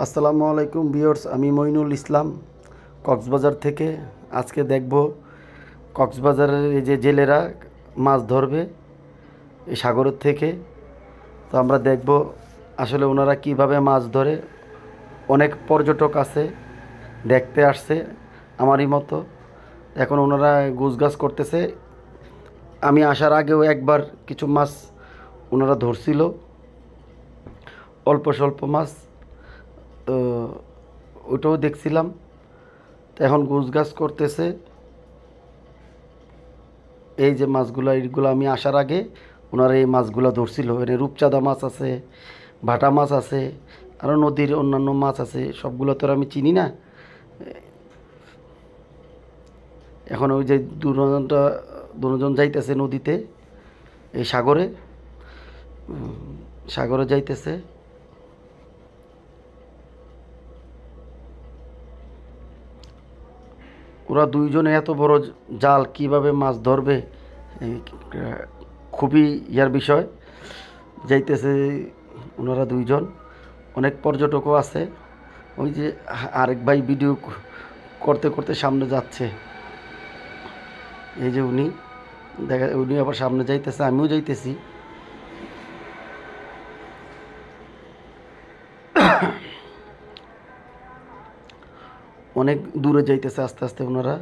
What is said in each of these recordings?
আসসালামু আলাইকুম ভিউয়ার্স, আমি মইনুল ইসলাম কক্সবাজার থেকে। আজকে দেখব কক্সবাজারের এই যে জেলেরা মাছ ধরবে এই সাগরের থেকে। তো আমরা দেখব আসলে ওনারা কিভাবে মাছ ধরে। অনেক পর্যটক আছে, দেখতে আসছে আমারই মতো। এখন ওনারা গোছগাছ করতেছে। আমি আসার আগেও একবার কিছু মাছ ওনারা ধরছিল, অল্প স্বল্প মাছ। তো ওটাও দেখছিলাম। তো এখন গোছগাছ করতেছে। এই যে মাছগুলো, এইগুলো আমি আসার আগে ওনারা এই মাছগুলো ধরছিল। এখানে রূপচাঁদা মাছ আছে, ভাটা মাছ আছে, আরও নদীর অন্যান্য মাছ আছে। সবগুলো তো আর আমি চিনি না। এখন ওই যে দুজন যাইতেছে নদীতে, এই সাগরে সাগরে যাইতেছে। ওরা দুইজনে এত বড় জাল কিভাবে মাছ ধরবে, খুবই ইয়ার বিষয়। যাইতেছে ওনারা দুইজন। অনেক পর্যটকও আছে। ওই যে আরেক ভাই ভিডিও করতে করতে সামনে যাচ্ছে। এই যে উনি আবার সামনে যাইতেছে, আমিও যাইতেছি। অনেক দূরে যাইতেছে আস্তে আস্তে ওনারা।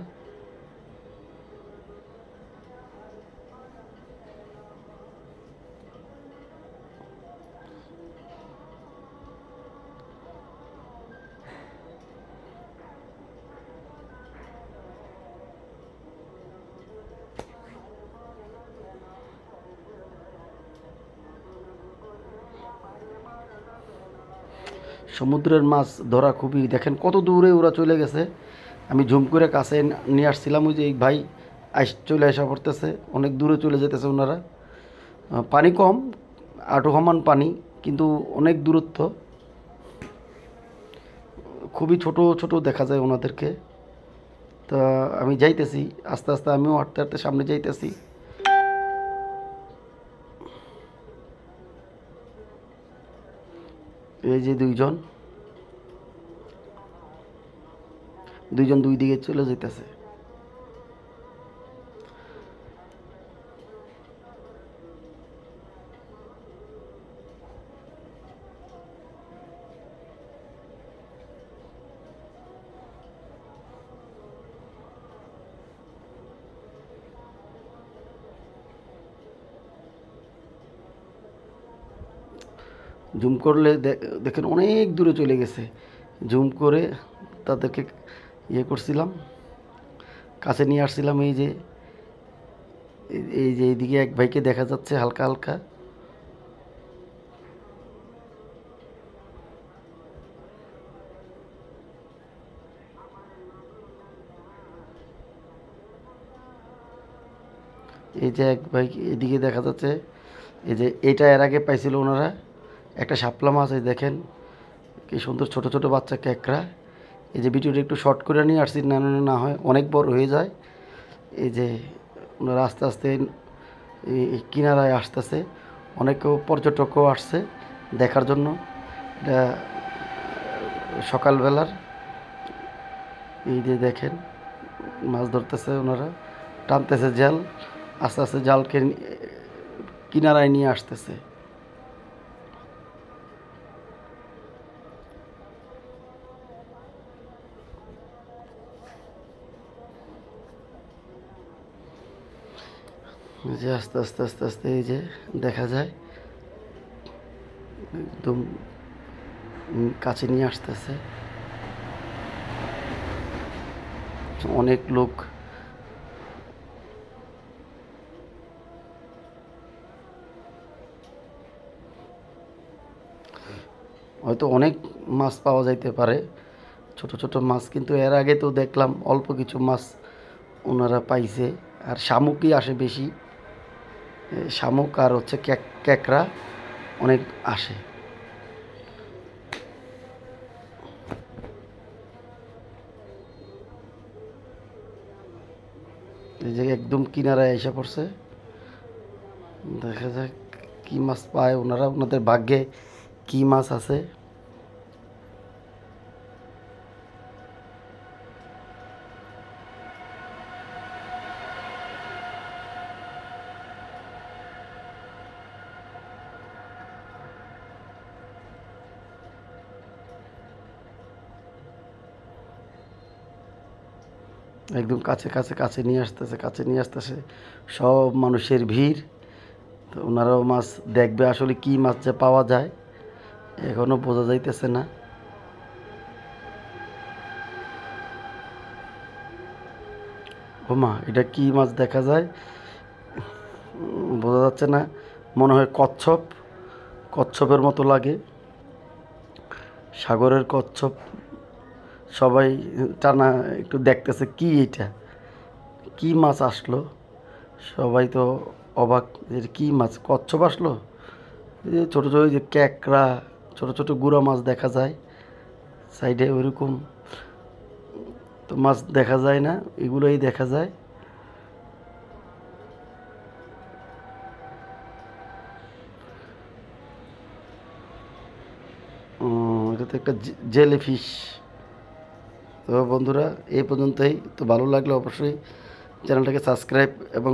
সমুদ্রের মাছ ধরা খুবই, দেখেন কত দূরে ওরা চলে গেছে। আমি ঝুম করে কাছে নিয়ে আসছিলাম। ওই যে এই ভাই চলে আসা পড়তেছে, অনেক দূরে চলে যেতেছে ওনারা। পানি কম, আঁটু সমান পানি, কিন্তু অনেক দূরত্ব। খুবই ছোট ছোট দেখা যায় ওনাদেরকে। তা আমি যাইতেছি আস্তে আস্তে, আমিও হাঁটতে হাঁটতে সামনে যাইতেছি। এই যে দুইজন দুই দিকে চলে যেতেছে। জুম করলে দেখেন অনেক দূরে চলে গেছে। জুম করে তাদেরকে ইয়ে করছিলাম, কাছে নিয়ে আসছিলাম। এই যে এইদিকে এক ভাইকে দেখা যাচ্ছে হালকা হালকা। এই যে এক ভাই এদিকে দেখা যাচ্ছে। এই যে এটা এর আগে পাইছিল ওনারা একটা শাপলা মাছ। এই দেখেন কি সুন্দর ছোট ছোট বাচ্চা ক্যাকড়া। এই যে ভিডিওটা একটু শর্ট করে নিয়ে আসছি, না হয় অনেক বড় হয়ে যায়। এই যে ওনারা আস্তে আস্তে এই কিনারায় আসতেছে। অনেক পর্যটকও আসছে দেখার জন্য। এটা সকালবেলার। এই যে দেখেন মাছ ধরতেছে ওনারা, টানতেছে জাল, আস্তে আস্তে জালকে কিনারায় নিয়ে আসতেছে। এই যে আস্তে আস্তে আস্তে আস্তে এই যে দেখা যায় একদম কাছে নিয়ে আসতেছে। অনেক লোক। হয়তো অনেক মাছ পাওয়া যাইতে পারে, ছোট ছোট মাছ, কিন্তু এর আগে তো দেখলাম অল্প কিছু মাছ ওনারা পাইছে। আর শামুকই আসে বেশি, শামুক আর হচ্ছে ক্যাকড়া অনেক আসে। এই যে একদম কিনারায় এসে পড়ছে। দেখা যাক কি মাছ পায় ওনারা, ওনাদের ভাগ্যে কি মাছ আছে। একদম কাছে কাছে কাছে নিয়ে আসতেছে, কাছে নিয়ে আসতেছে, সব মানুষের ভিড়। তো ওনারাও মাছ দেখবে আসলে কি মাছ যে পাওয়া যায় এখনও বোঝা যাইতেছে না। ওমা, এটা কি মাছ দেখা যায় বোঝা যাচ্ছে না, মনে হয় কচ্ছপ, কচ্ছপের মতো লাগে, সাগরের কচ্ছপ। সবাই টানা একটু দেখতেছে কি এটা, কি মাছ আসলো, সবাই তো অবাক যে এটা কি মাছ, কচ্ছপ আসলো। এই যে ছোটো ছোটো যে ক্যাকড়া, ছোটো ছোটো গুঁড়া মাছ দেখা যায় সাইডে, ওইরকম তো মাছ দেখা যায় না, এগুলোই দেখা যায়। এটা তো একটা জেলি ফিশ। তো বন্ধুরা এই পর্যন্তই। তো ভালো লাগলে অবশ্যই চ্যানেলটাকে সাবস্ক্রাইব এবং